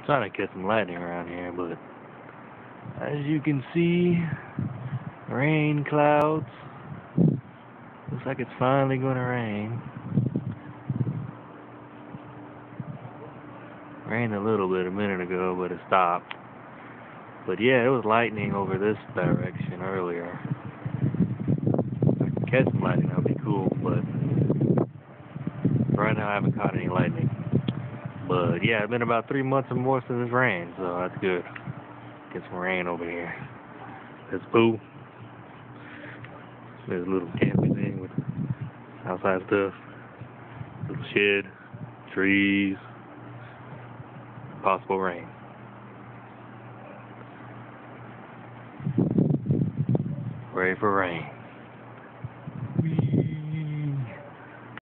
Trying to catch some lightning around here, but as you can see, rain clouds. Looks like it's finally going to rain. Rained a little bit a minute ago, but it stopped. But yeah, it was lightning over this direction earlier. If I can catch some lightning, that would be cool, but right now I haven't caught any lightning. But yeah, it's been about 3 months or more since it's rained, so that's good. Get some rain over here. That's Boo. There's a little camping thing with outside stuff. Little shed, trees, possible rain. Ready for rain.